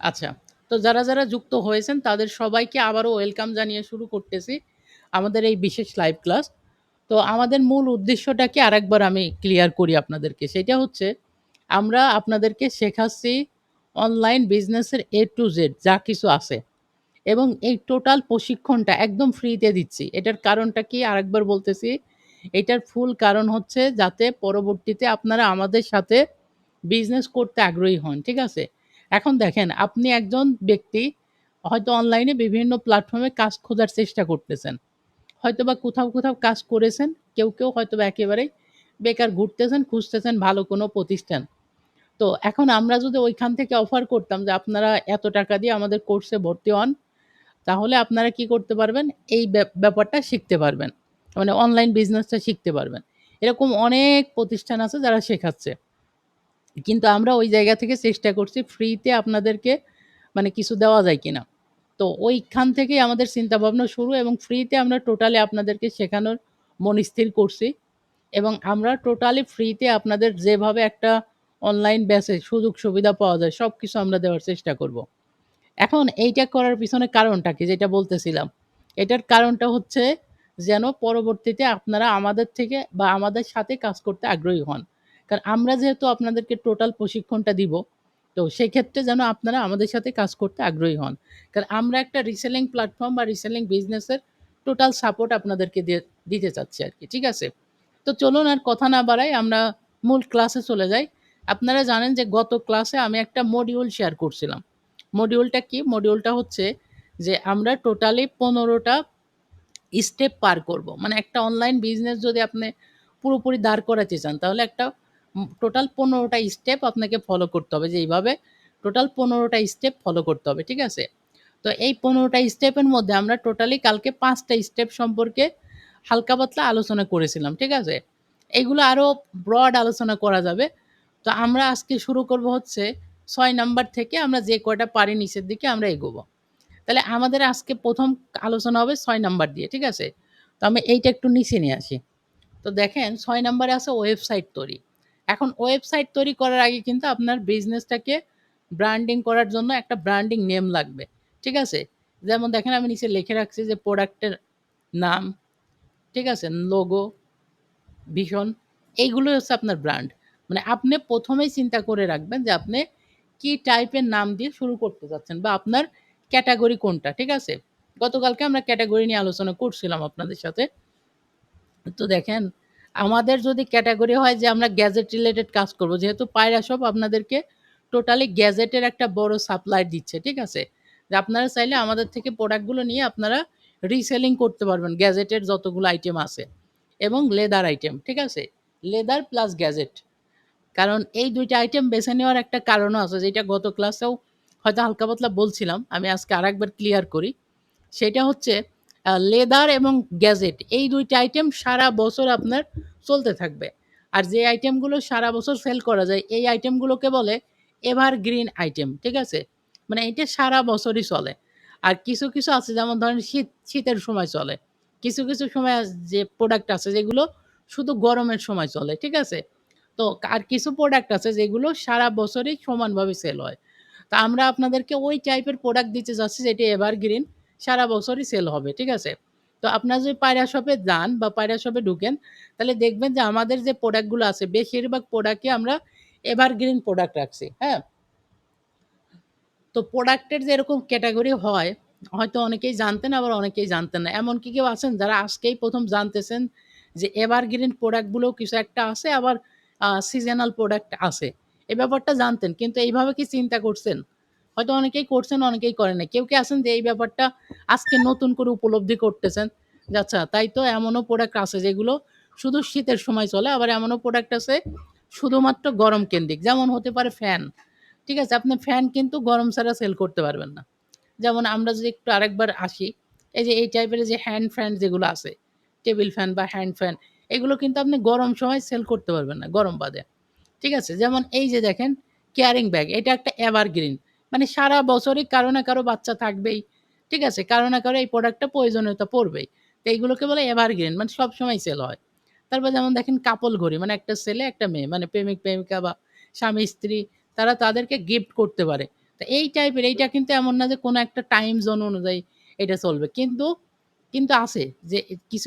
আচ্ছা। তো যারা যুক্ত হয়েছেন তাদের সবাইকে আবারও ওয়েলকাম জানিয়ে শুরু করতেছি আমাদের এই বিশেষ লাইভ ক্লাস। তো আমাদের মূল উদ্দেশ্যটাকে আরেকবার আমি ক্লিয়ার করি আপনাদেরকে। সেটা হচ্ছে আমরা আপনাদেরকে শেখাচ্ছি অনলাইন বিজনেসের A to Z যা কিছু আছে এবং এই টোটাল প্রশিক্ষণটা একদম ফ্রিতে দিচ্ছি। এটার কারণটা কি আরেকবার বলতেছি। এটার ফুল কারণ হচ্ছে যাতে পরবর্তীতে আপনারা আমাদের সাথে বিজনেস করতে আগ্রহী হন। ঠিক আছে? এখন দেখেন আপনি একজন ব্যক্তি হয়তো অনলাইনে বিভিন্ন প্ল্যাটফর্মে কাজ খোঁজার চেষ্টা করতেছেন। হয়তোবা কোথাও কাজ করেছেন। কেউ হয়তোবা একেবারেই বেকার ঘুরতেছেন, খুঁজতেছেন ভালো কোনো প্রতিষ্ঠান। তো এখন আমরা যদি ওইখান থেকে অফার করতাম যে আপনারা এত টাকা দিয়ে আমাদের কোর্সে ভর্তি হন, তাহলে আপনারা কি করতে পারবেন? এই ব্যাপারটা শিখতে পারবেন। মানে অনলাইন বিজনেসটা শিখতে পারবেন। এরকম অনেক প্রতিষ্ঠান আছে যারা শেখাচ্ছে। কিন্তু আমরা ওই জায়গা থেকে চেষ্টা করছি ফ্রিতে আপনাদেরকে মানে কিছু দেওয়া যায় কিনা। তো ওইখান থেকেই আমাদের চিন্তাভাবনা শুরু এবং ফ্রিতে আমরা টোটালি আপনাদেরকে শেখানোর মনস্থির করছি এবং আমরা টোটালি ফ্রিতে আপনাদের যেভাবে একটা অনলাইন ব্যাচে সুযোগ সুবিধা পাওয়া যায় সবকিছু আমরা দেওয়ার চেষ্টা করব। এখন এইটা করার পিছনে কারণটা কি? যেটা বলতেছিলাম। এটার কারণটা হচ্ছে যেন পরবর্তীতে আপনারা আমাদের থেকে বা আমাদের সাথে কাজ করতে আগ্রহী হন। কারণ আমরা যেহেতু আপনাদেরকে টোটাল প্রশিক্ষণটা দিব, তো সেক্ষেত্রে যেন আপনারা আমাদের সাথে কাজ করতে আগ্রহী হন। কারণ আমরা একটা রিসেলিং প্ল্যাটফর্ম বা রিসেলিং বিজনেসের টোটাল সাপোর্ট আপনাদেরকে দিতে চাচ্ছি আরকি। ঠিক আছে? তো চলুন আর কথা না বাড়াই আমরা মূল ক্লাসে চলে যাই। আপনারা জানেন যে গত ক্লাসে আমি একটা মডিউল শেয়ার করছিলাম। মডিউলটা কি? মডিউলটা হচ্ছে যে আমরা টোটালি ১৫ টা স্টেপ পার করব। মানে একটা অনলাইন বিজনেস যদি আপনি পুরোপুরি দাঁড় করাতে চান তাহলে একটা টোটাল ১৫ টা স্টেপ আপনাকে ফলো করতে হবে যে এইভাবে টোটাল ১৫ টা স্টেপ ফলো করতে হবে। ঠিক আছে? তো এই ১৫ টা স্টেপের মধ্যে আমরা টোটালি কালকে ৫ টা স্টেপ সম্পর্কে হালকা পাতলা আলোচনা করেছিলাম। ঠিক আছে? এইগুলো আরো ব্রড আলোচনা করা যাবে। তো আমরা আজকে শুরু করব হচ্ছে ৬ নাম্বার থেকে আমরা যে কয়টা পারি নিচের দিকে আমরা এগোবো। তাহলে আমাদের আজকে ১ম আলোচনা হবে ৬ নাম্বার দিয়ে। ঠিক আছে? তো আমি এইটা একটু নিচে নিয়ে আসি। তো দেখেন ৬ নাম্বারে আছে ওয়েবসাইট তৈরি। এখন ওয়েবসাইট তৈরি করার আগে কিন্তু আপনার বিজনেসটাকে ব্র্যান্ডিং করার জন্য একটা ব্র্যান্ডিং নেম লাগবে। ঠিক আছে? যেমন দেখেন আমি নিচে লিখে রাখছি যে প্রোডাক্টের নাম, ঠিক আছে? লোগো, ভিশন এইগুলোই হচ্ছে আপনার ব্র্যান্ড। মানে আপনি ১ম এই চিন্তা করে রাখবেন যে আপনি কি টাইপের নাম দিয়ে শুরু করতে চাচ্ছেন বা আপনার ক্যাটেগরি কোনটা, ঠিক আছে? গতকালকে আমরা ক্যাটেগরি নিয়ে আলোচনা করছিলাম আপনাদের সাথে। তো দেখেন আমাদের যদি ক্যাটেগরি হয় যে আমরা গ্যাজেট রিলেটেড কাজ করব। যেহেতু পায়রা শপ আপনাদেরকে টোটালি গ্যাজেটের একটা বড় সাপ্লাই দিচ্ছে, ঠিক আছে? যে আপনারা চাইলে আমাদের থেকে প্রোডাক্টগুলো নিয়ে আপনারা রিসেলিং করতে পারবেন গ্যাজেটের যতগুলো আইটেম আছে এবং লেদার আইটেম, ঠিক আছে? Leather plus gadget. কারণ এই ২ টা আইটেম বেছে নেওয়ার একটা কারণও আছে যেটা গত ক্লাসেও হয়তো হালকা পাতলা বলছিলাম। আমি আজকে আরেকবার ক্লিয়ার করি। সেটা হচ্ছে লেদার এবং গ্যাজেট এই ২ টা আইটেম সারা বছর আপনার চলতে থাকবে। আর যে আইটেমগুলো সারা বছর সেল করা যায় এই আইটেমগুলোকে বলে এভারগ্রিন আইটেম। ঠিক আছে? মানে এটা সারা বছরই চলে। আর কিছু আছে যেমন ধরেন শীতের সময় চলে। কিছু সময় যে প্রোডাক্ট আছে যেগুলো শুধু গরমের সময় চলে। ঠিক আছে? তো আর কিছু প্রোডাক্ট আছে যেগুলো সারা বছরই সমানভাবে সেল হয়। তো আমরা আপনাদেরকে ওই টাইপের প্রোডাক্ট দিতে যাচ্ছি যেটি এভারগ্রিন সারা বছরই সেল হবে। ঠিক আছে? তো আপনারা যদি পায়রা শপে যান বা পায়রা শপে ঢুকেন তাহলে দেখবেন যে আমাদের যে প্রোডাক্টগুলো আছে বেশিরভাগ প্রোডাক্টই আমরা এভারগ্রিন প্রোডাক্ট রাখছি। হ্যাঁ? তো প্রোডাক্টের যে এরকম ক্যাটেগরি হয়, হয়তো অনেকেই জানতেন আবার অনেকেই জানতেন না। এমনকি কেউ আছেন যারা আজকেই ১ম জানতেছেন যে এভারগ্রিন প্রোডাক্টগুলোও কিছু একটা আছে আবার সিজনাল প্রোডাক্ট আছে। এই ব্যাপারটা জানতেন। কিন্তু এইভাবে কি চিন্তা করছেন? হয়তো অনেকেই করছেন, অনেকেই করেন নাই। কেউ কি আছেন যে এই ব্যাপারটা আজকে নতুন করে উপলব্ধি করতেছেন? যে আচ্ছা তাই তো এমনও প্রোডাক্ট আছে যেগুলো শুধু শীতের সময় চলে। আবার এমনও প্রোডাক্ট আছে শুধুমাত্র গরম কেন্দ্রিক। যেমন হতে পারে ফ্যান। ঠিক আছে? আপনি ফ্যান কিন্তু গরম ছাড়া সেল করতে পারবেন না। যেমন আমরা যদি একটু আরেকবার আসি, এই যে এই টাইপের যে হ্যান্ড ফ্যান যেগুলো আছে, টেবিল ফ্যান বা হ্যান্ড ফ্যান, এগুলো কিন্তু আপনি গরম সময় সেল করতে পারবেন না, গরম বাদে। ঠিক আছে? যেমন এই যে দেখেন ক্যারিং ব্যাগ, এটা একটা এভারগ্রিন। মানে সারা বছরই কারো না কারো বাচ্চা থাকবেই। ঠিক আছে? কারো না কারো এই প্রোডাক্টটা প্রয়োজনীয়তা পড়বেই। তো এইগুলোকে বলে এভারগ্রিন মানে সবসময় সেল হয়। তারপর যেমন দেখেন কাপল ঘড়ি একটা ছেলে একটা মেয়ে মানে প্রেমিক-প্রেমিকা বা স্বামী-স্ত্রী তারা তাদেরকে গিফট করতে পারে। তো এই টাইপের এইটা কিন্তু এমন না যে কোনো একটা টাইম জোন অনুযায়ী এটা চলবে। কিন্তু আছে যে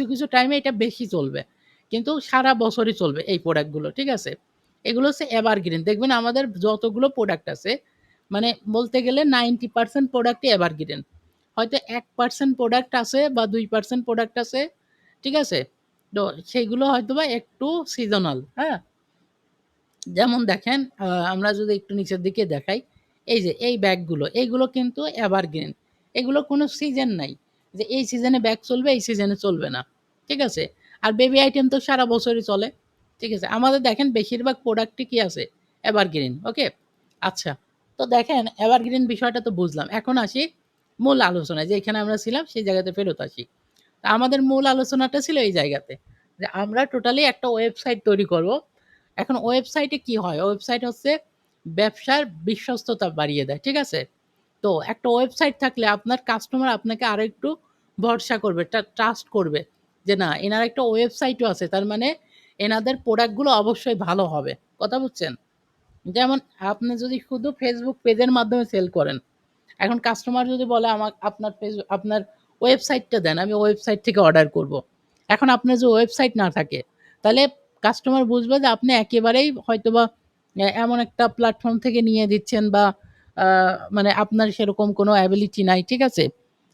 কিছু টাইমে এটা বেশি চলবে। কিন্তু সারা বছরই চলবে এই প্রোডাক্ট গুলো। ঠিক আছে? এগুলো হচ্ছে এভারগ্রিন। দেখবেন আমাদের যতগুলো প্রোডাক্ট আছে মানে বলতে গেলে 90% প্রোডাক্টই এভারগ্রিন। হয়তো 1% প্রোডাক্ট আছে বা 2% প্রোডাক্ট আছে। ঠিক আছে? তো সেইগুলো হয়তোবা একটু সিজনাল, হ্যাঁ? যেমন দেখেন আমরা যদি একটু নিচের দিকে দেখাই, এই যে এই ব্যাগগুলো, এইগুলো কিন্তু এভারগ্রিন। এগুলো কোনো সিজন নাই। যে এই সিজনে ব্যাগ চলবে, এই সিজনে চলবে না। ঠিক আছে? আর বেবি আইটেম তো সারা বছরই চলে। ঠিক আছে? আমাদের দেখেন বেশিরভাগ প্রোডাক্টই কি আছে? এভারগ্রিন। ওকে? আচ্ছা। তো দেখেন এভারগ্রিন বিষয়টা তো বুঝলাম। এখন আসি মূল আলোচনায়। যেখানে আমরা ছিলাম সেই জায়গাতে ফেরত আসি। তা আমাদের মূল আলোচনাটা ছিল এই জায়গাতে। যে আমরা টোটালি একটা ওয়েবসাইট তৈরি করব। এখন ওয়েবসাইটে কি হয়? ওয়েবসাইট হচ্ছে ব্যবসার বিশ্বস্ততা বাড়িয়ে দেয়। ঠিক আছে? তো একটা ওয়েবসাইট থাকলে আপনার কাস্টমার আপনাকে আরো একটু ভরসা করবে, ট্রাস্ট করবে। যে না এনার একটা ওয়েবসাইটও আছে। তার মানে এনাদের প্রোডাক্ট গুলো অবশ্যই ভালো হবে। কথা বুঝছেন? যেমন আপনি যদি শুধু Facebook পেজের মাধ্যমে সেল করেন, এখন কাস্টমার যদি বলে আপনার ওয়েবসাইটটা দেন, আমি ওয়েবসাইট থেকে অর্ডার করব। এখন আপনার যে ওয়েবসাইট না থাকে, তাহলে কাস্টমার বুঝবে যে আপনি একেবারেই হয়তোবা এমন একটা প্ল্যাটফর্ম থেকে নিয়ে দিচ্ছেন বা আ মানে আপনার সেরকম কোনো অ্যাবিলিটি নাই। ঠিক আছে?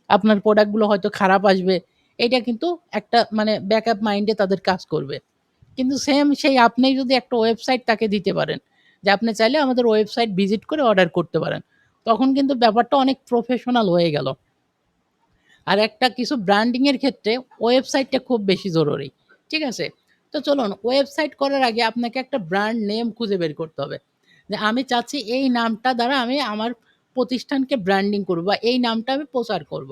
আপনার প্রোডাক্টগুলো হয়তো খারাপ আসবে। এইটা কিন্তু একটা মানে ব্যাকআপ মাইন্ডে তাদের কাজ করবে। কিন্তু সেম সেই আপনি যদি একটা ওয়েবসাইট তাকে দিতে পারেন, যে আপনি চাইলে আমাদের ওয়েবসাইট ভিজিট করে অর্ডার করতে পারেন। তখন কিন্তু ব্যাপারটা অনেক প্রফেশনাল হয়ে গেল। আর একটা কিছু ব্র্যান্ডিং এর ক্ষেত্রে ওয়েবসাইটটা খুব বেশি জরুরি। ঠিক আছে? তো চলুন ওয়েবসাইট করার আগে আপনাকে একটা ব্র্যান্ড নেম খুঁজে বের করতে হবে। যে আমি চাচ্ছি এই নামটা দ্বারা আমি আমার প্রতিষ্ঠানকে ব্র্যান্ডিং করব বা এই নামটা আমি প্রচার করব।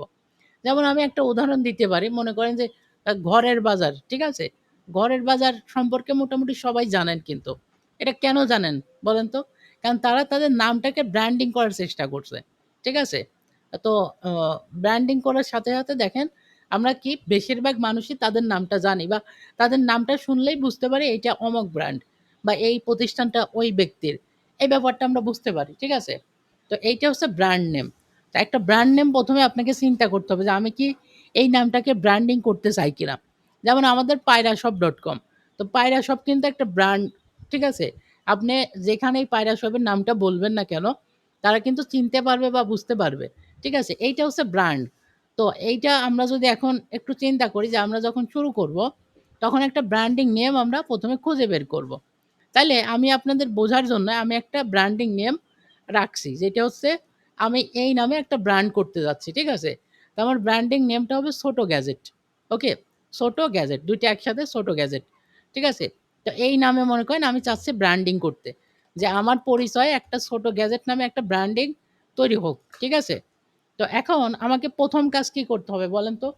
যেমন আমি একটা উদাহরণ দিতে পারি। মনে করেন যে ঘরের বাজার, ঠিক আছে? ঘরের বাজার সম্পর্কে মোটামুটি সবাই জানেন কিন্তু। এটা কেন জানেন বলেন তো? কারণ তারা তাদের নামটাকে ব্র্যান্ডিং করার চেষ্টা করছে। ঠিক আছে? তো অ ব্র্যান্ডিং করার সাথে দেখেন আমরা কি বেশিরভাগ মানুষই তাদের নামটা জানি বা তাদের নামটা শুনলেই বুঝতে পারি এইটা অমুক ব্র্যান্ড বা এই প্রতিষ্ঠানটা ওই ব্যক্তির। এই ব্যাপারটা আমরা বুঝতে পারি। ঠিক আছে? তো এইটা হচ্ছে ব্র্যান্ড নেম। তো একটা ব্র্যান্ড নেম ১ম এ আপনাকে চিন্তা করতে হবে যে আমি কি এই নামটাকে ব্র্যান্ডিং করতে চাই কিনা? যেমন আমাদের payrashop.com, তো পায়রাশপ কিন্তু একটা ব্র্যান্ড, ঠিক আছে? আপনি যেখানেই পায়রাশপের নামটা বলবেন না কেন, তারা কিন্তু চিনতে পারবে বা বুঝতে পারবে। ঠিক আছে? এইটা হচ্ছে ব্র্যান্ড। তো এইটা আমরা যদি এখন একটু চিন্তা করি যে আমরা যখন শুরু করব, তখন একটা ব্র্যান্ডিং নেম আমরা ১ম এ খুঁজে বের করব। তাইলে আমি আপনাদের বোঝার জন্য আমি একটা ব্র্যান্ডিং নেম রাখছি। যেটা হচ্ছে আমি এই নামে একটা ব্র্যান্ড করতে যাচ্ছি। ঠিক আছে? তো আমার ব্র্যান্ডিং নেমটা হবে ছোট গ্যাজেট। ওকে? ছোট গ্যাজেট ২ টা একসাথে ছোট গ্যাজেট। ঠিক আছে? তো এই নামে মনে করেন আমি চাচ্ছি ব্র্যান্ডিং করতে। যে আমার পরিচয়ে একটা ছোট গ্যাজেট নামে একটা ব্র্যান্ডিং তৈরি হোক। ঠিক আছে? তো এখন আমাকে ১ম কাজ কি করতে হবে বলেন তো?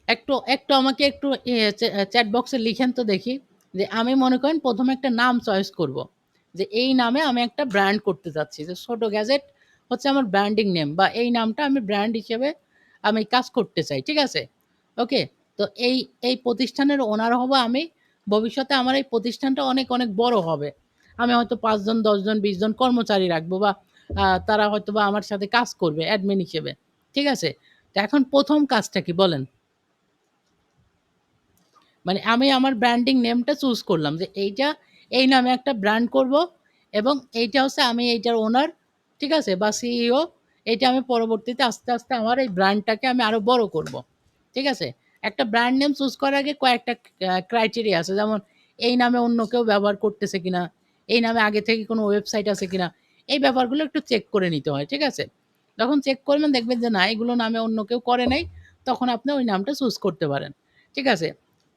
একটু আমাকে একটু চ্যাট বক্সে লিখেন তো দেখি। যে আমি মনে করেন ১ম এ একটা নাম চয়েস করব। যে এই নামে আমি একটা ব্র্যান্ড করতে চাচ্ছি। যে ছোট গ্যাজেট হচ্ছে আমার ব্র্যান্ডিং নেম বা এই নামটা আমি ব্র্যান্ড হিসেবে আমি কাজ করতে চাই। ঠিক আছে? ওকে? তো এই প্রতিষ্ঠানের ওনার হবো আমি। ভবিষ্যতে আমার এই প্রতিষ্ঠানটা অনেক বড় হবে। আমি হয়তো ৫ জন, ১০ জন, ২০ জন কর্মচারী রাখবো বা তারা হয়তোবা আমার সাথে কাজ করবে অ্যাডমিন হিসেবে। ঠিক আছে? তো এখন ১ম কাজটা কি বলেন? মানে আমি আমার ব্র্যান্ডিং নেমটা চুজ করলাম যে এইটা এই নামে একটা ব্র্যান্ড করব এবং এইটা হচ্ছে আমি এইটার ওনার, ঠিক আছে? বা সিইও। এইটা আমি পরবর্তীতে আস্তে আমার এই ব্র্যান্ডটাকে আমি আরো বড় করব। ঠিক আছে? একটা ব্র্যান্ড নেম চুজ করার আগে কয়েকটা ক্রাইটেরিয়া আছে। যেমন এই নামে অন্য কেউ ব্যবহার করতেছে কিনা? এই নামে আগে থেকে কোনো ওয়েবসাইট আছে কিনা? এই ব্যাপারগুলো একটু চেক করে নিতে হয়। ঠিক আছে? যখন চেক করবেন দেখবেন যে না এগুলো নামে অন্য কেউ করে নাই, তখন আপনি ওই নামটা চুজ করতে পারেন। ঠিক আছে?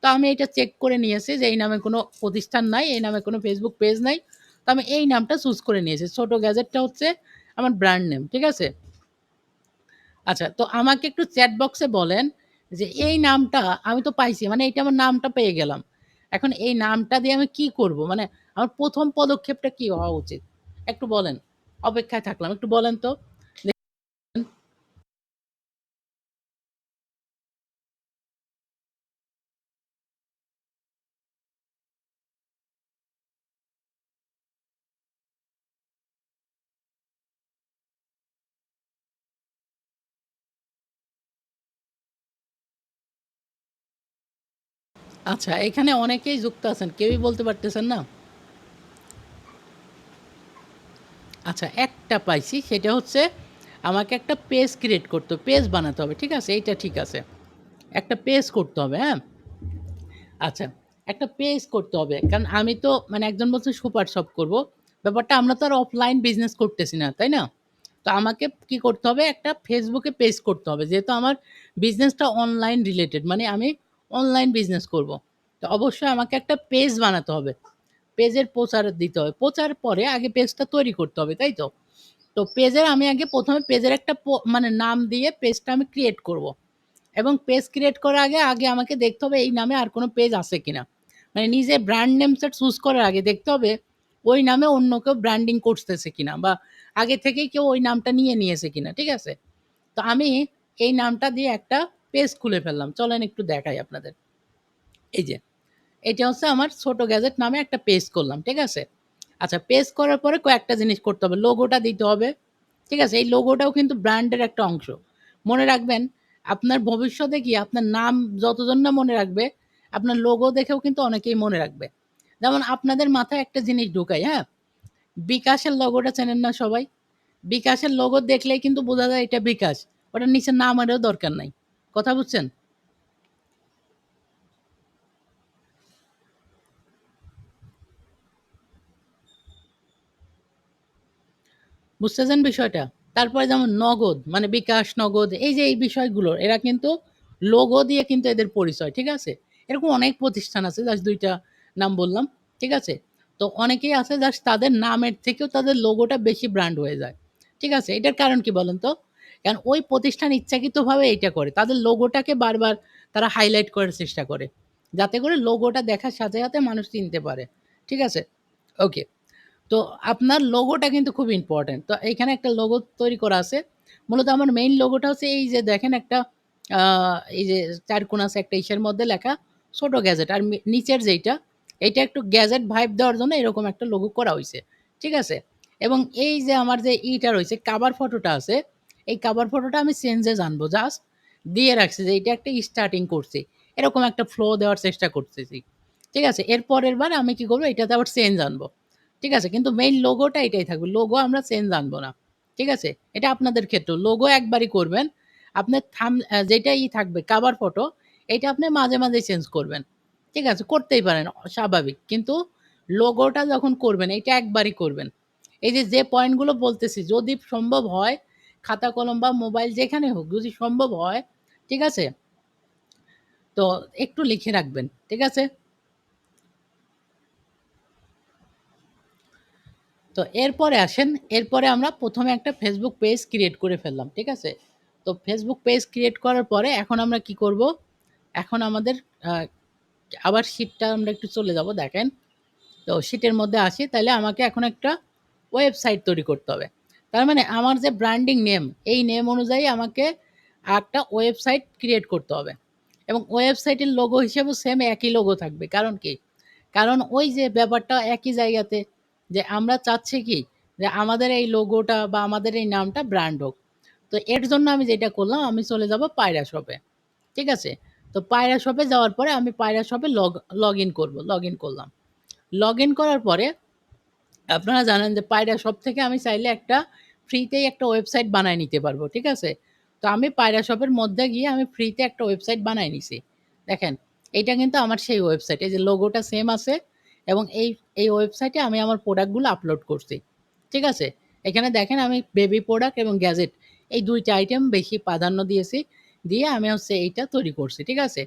তো আমি এটা চেক করে নিয়েছি যে এই নামে কোনো প্রতিষ্ঠান নাই, এই নামে কোনো Facebook পেজ নাই। তো আমি এই নামটা চুজ করে নিয়েছি। ছোট গ্যাজেটটা হচ্ছে আমার ব্র্যান্ড নেম। ঠিক আছে? আচ্ছা তো আমাকে একটু চ্যাট বক্সে বলেন যে এই নামটা আমি তো পাইছি। মানে এইটা আমার নামটা পেয়ে গেলাম। এখন এই নামটা দিয়ে আমি কি করব? মানে আমার ১ম পদক্ষেপটা কি হওয়া উচিত? একটু বলেন। অপেক্ষায় থাকলাম। একটু বলেন তো। আচ্ছা, এখানে অনেকেই যুক্ত আছেন। কেউই বলতে পারতেছেন না? আচ্ছা, একটা পাইছি। সেটা হচ্ছে আমাকে একটা পেজ ক্রিয়েট করতে হবে, পেজ বানাতে হবে। ঠিক আছে? এইটা ঠিক আছে। একটা পেজ করতে হবে, হ্যাঁ? আচ্ছা, একটা পেজ করতে হবে। কারণ আমি তো মানে একজন বলছে সুপার শপ করব। ব্যাপারটা আমরা তো আর অফলাইন বিজনেস করতেছি না, তাই না? তো আমাকে কি করতে হবে? একটা Facebook এ পেজ করতে হবে। যেহেতু আমার বিজনেসটা অনলাইন রিলেটেড মানে আমি অনলাইন বিজনেস করব। তো অবশ্যই আমাকে একটা পেজ বানাতে হবে। পেজের প্রচার দিতে হবে। প্রচার পরে আগে পেজটা তৈরি করতে হবে, তাই তো? তো পেজের আমি আগে ১ম এ পেজের একটা মানে নাম দিয়ে পেজটা আমি ক্রিয়েট করব। এবং পেজ ক্রিয়েট করার আগে আমাকে দেখতে হবে এই নামে আর কোনো পেজ আছে কিনা। মানে নিজে ব্র্যান্ড নেমটা চুজ করার আগে দেখতে হবে ওই নামে অন্য কেউ ব্র্যান্ডিং করতেছে কিনা বা আগে থেকেই কেউ ওই নামটা নিয়েছে কিনা। ঠিক আছে? তো আমি এই নামটা দিয়ে একটা পেজ খুলে ফেললাম। চলেন একটু দেখাই আপনাদের। এই যে এটা হচ্ছে আমার ছোট গ্যাজেট নামে একটা পেজ করলাম। ঠিক আছে? আচ্ছা, পেজ করার পরে কয়েকটা জিনিস করতে হবে। লোগোটা দিতে হবে। ঠিক আছে? এই লোগোটাও কিন্তু ব্র্যান্ডের একটা অংশ। মনে রাখবেন আপনার ভবিষ্যতে গিয়ে আপনার নাম যতজন না মনে রাখবে, আপনার লোগো দেখেও কিন্তু অনেকেই মনে রাখবে। যেমন আপনাদের মাথায় একটা জিনিস ঢুকাই, হ্যাঁ? বিকাশের লোগোটা চেনেন না সবাই? বিকাশের লোগো দেখলেই কিন্তু বোঝা যায় এটা বিকাশ। ওটার নিচে নামেরও দরকার নাই। কথা বুঝছেন? বুঝতেছেন বিষয়টা? তারপরে যেমন নগদ মানে বিকাশ, নগদ এই যে এই বিষয়গুলো এরা কিন্তু লোগো দিয়ে কিন্তু এদের পরিচয়। ঠিক আছে? এরকম অনেক প্রতিষ্ঠান আছে জাস্ট ২ টা নাম বললাম। ঠিক আছে? তো অনেকেই আছে জাস্ট তাদের নামের থেকেও তাদের লোগোটা বেশি ব্র্যান্ড হয়ে যায়। ঠিক আছে? এটার কারণ কি বলেন তো? কারণ ওই প্রতিষ্ঠান ইচ্ছাকৃতভাবে এইটা করে। তাদের লোগোটাকে বারবার তারা হাইলাইট করার চেষ্টা করে। যাতে করে লোগোটা দেখার সাথে মানুষ চিনতে পারে। ঠিক আছে? ওকে। তো আপনার লোগোটা কিন্তু খুব ইম্পোর্টেন্ট। তো এইখানে একটা লোগো তৈরি করা আছে। মূলত আমার মেইন লোগোটা হচ্ছে এই যে দেখেন একটা আ এই যে ৪ কোণ আছে একটা ইসের মধ্যে লেখা ছোট গ্যাজেট। আর নিচের যেইটা, এইটা একটু গ্যাজেট ভাইব দেওয়ার জন্য এরকম একটা লোগো করা হইছে। ঠিক আছে? এবং এই যে আমার যে ইটা রয়েছে কভার ফটোটা আছে, এই কভার ফটোটা আমি চেঞ্জে আনবো জাস্ট দিয়ে রাখছি যে এইটা একটা স্টার্টিং করছি। এরকম একটা ফ্লো দেওয়ার চেষ্টা করতেছি। ঠিক আছে? এর পরের বার আমি কি করব এটাতে আবার চেঞ্জ আনবো। ঠিক আছে? কিন্তু মেইন লোগোটা এটাই থাকবে। লোগো আমরা চেঞ্জ আনবো না। ঠিক আছে? এটা আপনাদের ক্ষেত্রেও। লোগো একবারই করবেন। আপনার যেটা থাকবে কভার ফটো, এইটা আপনি মাঝে মাঝে চেঞ্জ করবেন। ঠিক আছে? করতেই পারেন স্বাভাবিক। কিন্তু লোগোটা যখন করবেন এইটা একবারই করবেন। এই যে পয়েন্টগুলো বলতেছি যদি সম্ভব হয় খাতা কলম বা মোবাইল যেখানে হোক যদি সম্ভব হয়, ঠিক আছে? তো একটু লিখে রাখবেন। ঠিক আছে? তো এরপরে আসেন, এরপরে আমরা ১ম এ একটা Facebook পেজ ক্রিয়েট করে ফেললাম। ঠিক আছে? তো Facebook পেজ ক্রিয়েট করার পরে এখন আমরা কি করব? এখন আমাদের আ আবার শিটটা আমরা একটু চলে যাব দেখেন। তো শিটের মধ্যে আসি তাইলে আমাকে এখন একটা ওয়েবসাইট তৈরি করতে হবে। তার মানে আমার যে ব্র্যান্ডিং নেম, এই নেম অনুযায়ী আমাকে একটা ওয়েবসাইট ক্রিয়েট করতে হবে। এবং ওয়েবসাইটের লোগো হিসেবেও সেম একই লোগো থাকবে। কারণ কি? কারণ ওই যে ব্যাপারটা একই জায়গাতে যে আমরা চাচ্ছি কি যে আমাদের এই লোগোটা বা আমাদের এই নামটা ব্র্যান্ড হোক। তো এর জন্য আমি যেটা করলাম আমি চলে যাব পায়রা শপে। ঠিক আছে? তো পায়রা শপে যাওয়ার পরে আমি পায়রা শপে লগইন করব। লগইন করলাম। লগইন করার পরে আপনারা জানেন যে পায়রা শপ থেকে আমি চাইলে একটা ফ্রিতেই একটা ওয়েবসাইট বানায় নিতে পারবো। ঠিক আছে? তো আমি পায়রা শপের মধ্যে গিয়ে আমি ফ্রিতে একটা ওয়েবসাইট বানায় নিছি। দেখেন, এইটা কিন্তু আমার সেই ওয়েবসাইট। এই যে লোগোটা সেম আছে এবং এই ওয়েবসাইটে আমি আমার প্রোডাক্টগুলো আপলোড করছি। ঠিক আছে? এখানে দেখেন আমি বেবি প্রোডাক্ট এবং গ্যাজেট এই ২ টা আইটেম বেশি প্রাধান্য দিয়েছি। দিয়ে আমি হচ্ছে এইটা তৈরি করছি। ঠিক আছে?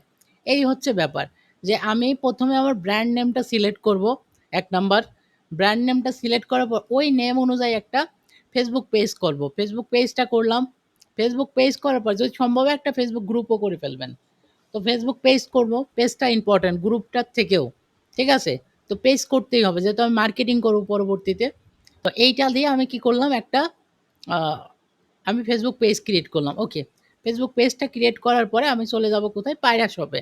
এই হচ্ছে ব্যাপার যে আমি ১ম এ আমার ব্র্যান্ড নেমটা সিলেক্ট করব ১ নাম্বার। ব্র্যান্ড নেমটা সিলেক্ট করার পর ওই নেম অনুযায়ী একটা Facebook পেজ করব। Facebook পেজটা করলাম। Facebook পেজ করার পর যদি সম্ভব হয় একটা Facebook গ্রুপও করে ফেলবেন। তো Facebook পেজ করব। পেজটা ইম্পোর্টেন্ট গ্রুপটার থেকেও। ঠিক আছে? তো পেজ করতেই হবে যেহেতু আমি মার্কেটিং করব পরবর্তীতে। তো এইটা দিয়ে আমি কি করলাম একটা আ আমি Facebook পেজ ক্রিয়েট করলাম। ওকে। Facebook পেজটা ক্রিয়েট করার পরে আমি চলে যাব কোথায়? পায়রা শপে।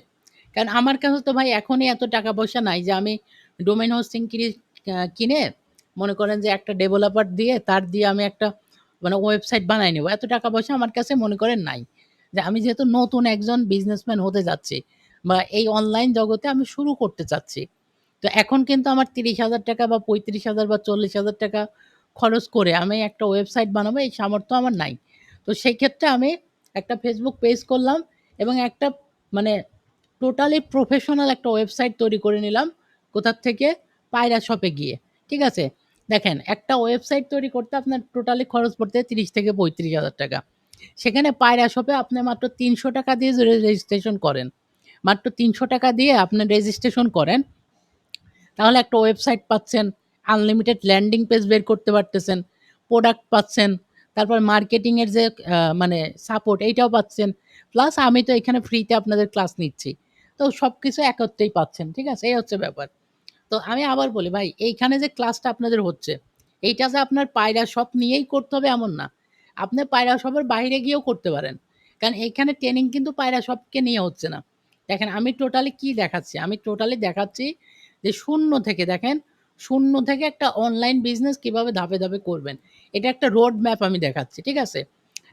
কারণ আমার কাছে তো ভাই এখনই এত টাকা পয়সা নাই যে আমি ডোমেইন হোস্টিং কিনে মনে করেন যে একটা ডেভেলপার দিয়ে তার দিয়ে আমি একটা মানে ওয়েবসাইট বানায় নেব। এত টাকা পয়সা আমার কাছে মনে করেন নাই। যে আমি যেহেতু নতুন একজন বিজনেসম্যান হতে যাচ্ছি। বা এই অনলাইন জগতে আমি শুরু করতে চাচ্ছি। তো এখন কিন্তু আমার ৳৩০,০০০ বা ৳৩৫,০০০ বা ৳৪০,০০০ খরচ করে আমি একটা ওয়েবসাইট বানাবো এই সামর্থ্য আমার নাই। তো সেই ক্ষেত্রে আমি একটা Facebook পেজ করলাম এবং একটা মানে টোটালি প্রফেশনাল একটা ওয়েবসাইট তৈরি করে নিলাম। কোথার থেকে? পায়রা শপে গিয়ে। ঠিক আছে? দেখেন একটা ওয়েবসাইট তৈরি করতে আপনার টোটালি খরচ পড়তে ৩০ থেকে ৳৩৫,০০০। সেখানে পায়রা শপে আপনি মাত্র ৳৩০০ দিয়ে যদি রেজিস্ট্রেশন করেন, মাত্র ৳৩০০ দিয়ে আপনি রেজিস্ট্রেশন করেন, তাহলে একটা ওয়েবসাইট পাচ্ছেন, আনলিমিটেড ল্যান্ডিং পেজ বের করতে পারতেছেন, প্রোডাক্ট পাচ্ছেন, তারপর মার্কেটিং এর যে মানে সাপোর্ট এইটাও পাচ্ছেন। প্লাস আমি তো এখানে ফ্রিতে আপনাদের ক্লাস নিচ্ছি। তো সবকিছু একত্রেই পাচ্ছেন। ঠিক আছে? এই হচ্ছে ব্যাপার। তো আমি আবার বলি ভাই এইখানে যে ক্লাসটা আপনাদের হচ্ছে, এইটা যে আপনার পায়রা শপ নিয়েই করতে হবে এমন না। আপনি পায়রা শপের বাইরে গিয়েও করতে পারেন। কারণ এইখানে ট্রেনিং কিন্তু পায়রা শপকে নিয়ে হচ্ছে না। দেখেন আমি টোটালি কি দেখাচ্ছি? আমি টোটালি দেখাচ্ছি যে শূন্য থেকে দেখেন, শূন্য থেকে একটা অনলাইন বিজনেস কিভাবে ধাপে, ধাপে করবেন। এটা একটা রোড ম্যাপ আমি দেখাচ্ছি। ঠিক আছে?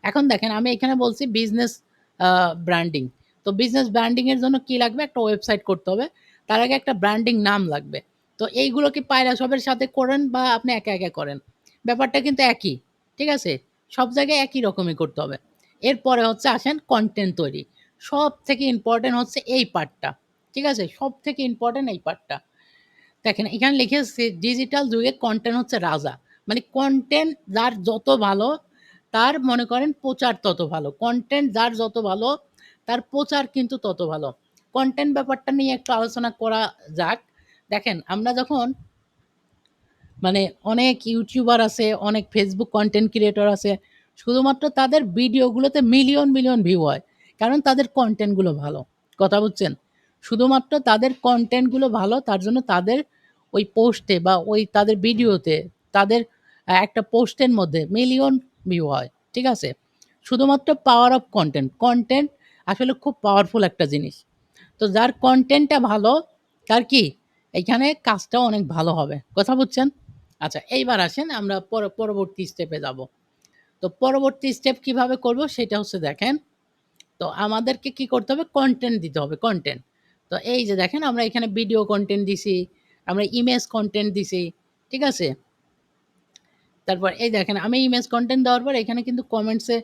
এখন দেখেন আমি এখানে বলছি বিজনেস আ ব্র্যান্ডিং। তো বিজনেস ব্র্যান্ডিং এর জন্য কি লাগবে? একটা ওয়েবসাইট করতে হবে। তার আগে একটা ব্র্যান্ডিং নাম লাগবে। তো এইগুলো কি পায়রা শপের সাথে করেন বা আপনি একা, একা করেন। ব্যাপারটা কিন্তু একই। ঠিক আছে? সব জায়গায় একই রকমই করতে হবে। এরপরে হচ্ছে আসেন কনটেন্ট তৈরি। সবথেকে ইম্পোর্টেন্ট হচ্ছে এই পার্টটা। ঠিক আছে? সবথেকে ইম্পোর্টেন্ট এই পার্টটা। দেখেন এখানে লিখে এসেছে ডিজিটাল যুগে কনটেন্ট হচ্ছে রাজা। মানে কনটেন্ট যার যত ভালো তার মনে করেন প্রচার তত ভালো। কনটেন্ট যার যত ভালো তার প্রচার কিন্তু তত ভালো। কনটেন্ট ব্যাপারটা নিয়ে একটু আলোচনা করা যাক। দেখেন আমরা যখন মানে অনেক ইউটিউবার আছে, অনেক ফেসবুক কনটেন্ট ক্রিয়েটর আছে। শুধুমাত্র তাদের ভিডিওগুলোতে মিলিয়ন, মিলিয়ন ভিউ হয়। কারণ তাদের কনটেন্টগুলো ভালো। কথা বুঝছেন? শুধুমাত্র তাদের কনটেন্টগুলো ভালো তার জন্য তাদের ওই পোস্টে বা ওই তাদের ভিডিওতে তাদের একটা পোস্টের মধ্যে মিলিয়ন ভিউ হয়। ঠিক আছে? শুধুমাত্র পাওয়ার অফ কনটেন্ট। কনটেন্ট আসলে খুব পাওয়ারফুল একটা জিনিস। তো যার কনটেন্টটা ভালো তার কি এইখানে কাজটাও অনেক ভালো হবে। কথা বুঝছেন? আচ্ছা এইবার আসেন আমরা পরবর্তী স্টেপে যাব। তো পরবর্তী স্টেপ কিভাবে করব সেটা হচ্ছে দেখেন, তো আমাদেরকে কি করতে হবে? কনটেন্ট দিতে হবে, কনটেন্ট। তো এই যে দেখেন আমরা এখানে ভিডিও কনটেন্ট দিছি, আমরা ইমেজ কনটেন্ট দিছি। ঠিক আছে? তারপর এই দেখেন আমি ইমেজ কনটেন্ট দেওয়ার পর এখানে কিন্তু কমেন্টসে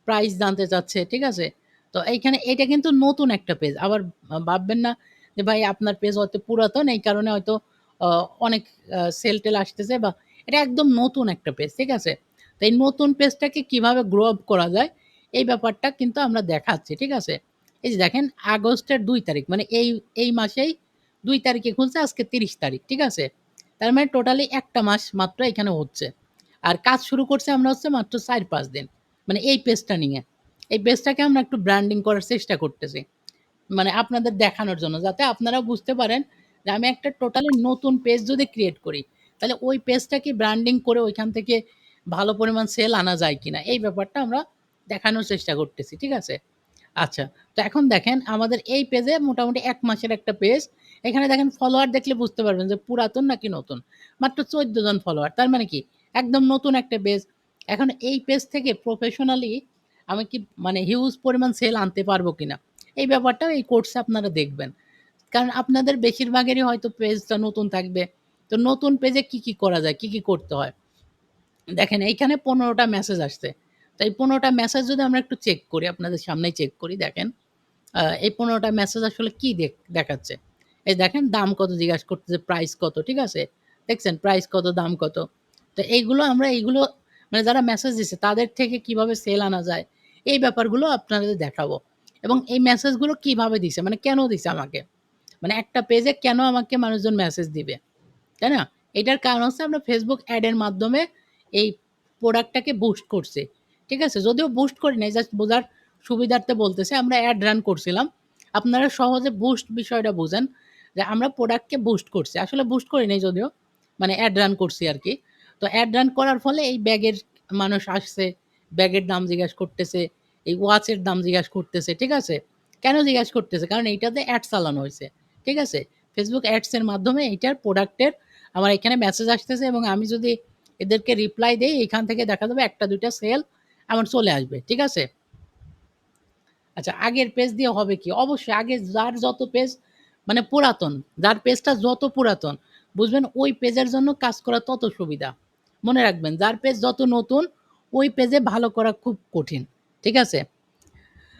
প্রাইস জানতে চাচ্ছে। ঠিক আছে? তো এইখানে এটা কিন্তু নতুন একটা পেজ। আবার ভাববেন না যে ভাই আপনার পেজ হয়তো পুরাতন এই কারণে হয়তো আ অনেক সেল-টেল আসতেছে বা এটা একদম নতুন একটা পেজ। ঠিক আছে? তো এই নতুন পেজটাকে কিভাবে গ্রো আপ করা যায় এই ব্যাপারটা কিন্তু আমরা দেখাচ্ছি। ঠিক আছে? এই যে দেখেন আগস্টের ২ তারিখ মানে এই মাসেই ২ তারিখে খুলছে আজকে ৩০ তারিখ। ঠিক আছে? তার মানে টোটালি ১ টা মাস মাত্র এখানে হচ্ছে। আর কাজ শুরু করছি আমরা হচ্ছে মাত্র ৪-৫ দিন। মানে এই পেজটা নিয়ে। এই পেজটাকে আমরা একটু ব্র্যান্ডিং করার চেষ্টা করতেছি। মানে আপনাদের দেখানোর জন্য যাতে আপনারাও বুঝতে পারেন যে আমি একটা টোটালি নতুন পেজ যদি ক্রিয়েট করি, তাহলে ওই পেজটাকে ব্র্যান্ডিং করে ওইখান থেকে ভালো পরিমাণ সেল আনা যায় কিনা? এই ব্যাপারটা আমরা দেখানোর চেষ্টা করতেছি। ঠিক আছে? আচ্ছা। তো এখন দেখেন আমাদের এই পেজে মোটামুটি ১ মাসের একটা পেজ। এখানে দেখেন ফলোয়ার দেখলে বুঝতে পারবেন যে পুরাতন নাকি নতুন। মাত্র ১৪ জন ফলোয়ার। তার মানে কি? একদম নতুন একটা পেজ। এখন এই পেজ থেকে প্রফেশনালি আমি কি মানে হিউজ পরিমাণ সেল আনতে পারবো কিনা? এই ব্যাপারটাও এই কোর্সে আপনারা দেখবেন। কারণ আপনাদের বেশিরভাগেরই হয়তো পেজটা নতুন থাকবে। তো নতুন পেজে কি, কি করা যায়? কি, কি করতে হয়? দেখেন এইখানে ১৫ টা মেসেজ আসছে। তো এই ১৫ টা মেসেজ যদি আমরা একটু চেক করি, আপনাদের সামনেই চেক করি দেখেন। এই ১৫ টা মেসেজ আসলে কি দেখাচ্ছে? এই দেখেন দাম কত জিজ্ঞাসা করতেছে, প্রাইস কত, ঠিক আছে? দেখছেন প্রাইস কত, দাম কত? তো এইগুলো মানে যারা মেসেজ দিছে তাদের থেকে কিভাবে সেল আনা যায়, এই ব্যাপারগুলো আপনাদের দেখাবো। এবং এই মেসেজগুলো কিভাবে দিছে, মানে কেন দিছে আমাকে? মানে একটা পেজে কেন আমাকে মানুষজন মেসেজ দিবে? তাই না? এটার কারণ হচ্ছে আমরা Facebook এড এর মাধ্যমে এই প্রোডাক্টটাকে বুস্ট করছি। ঠিক আছে? যদিও বুস্ট করি নাই জাস্ট বোঝার সুবিধার্থে বলতেছি। আমরা এড রান করছিলাম। আপনারা সহজে বুস্ট বিষয়টা বুঝেন যে আমরা প্রোডাক্টকে বুস্ট করছি। আসলে বুস্ট করি নাই যদিও। মানে এড রান করছি আরকি। তো এড রান করার ফলে এই ব্যাগের মানুষ আসছে, ব্যাগের দাম জিজ্ঞাসা করতেছে, এই ওয়াচের দাম জিজ্ঞাসা করতেছে। ঠিক আছে? কেন জিজ্ঞাসা করতেছে? কারণ এইটাতে এড চালানো হইছে। ঠিক আছে? Facebook অ্যাডস এর মাধ্যমে এইটার প্রোডাক্টের আমার এখানে মেসেজ আসতেছে এবং আমি যদি এদেরকে রিপ্লাই দেই, এখান থেকে দেখা যাবে ১ টা ২ টা সেল আমার চলে আসবে। ঠিক আছে? আচ্ছা, আগের পেজ দিয়ে হবে কি? অবশ্যই আগে যার যত পেজ মানে পুরাতন, যার পেজটা যত পুরাতন, বুঝবেন ওই পেজের জন্য কাজ করা তত সুবিধা। মনে রাখবেন যার পেজ যত নতুন, ওই পেজে ভালো করা খুব কঠিন। ঠিক আছে?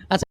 আচ্ছা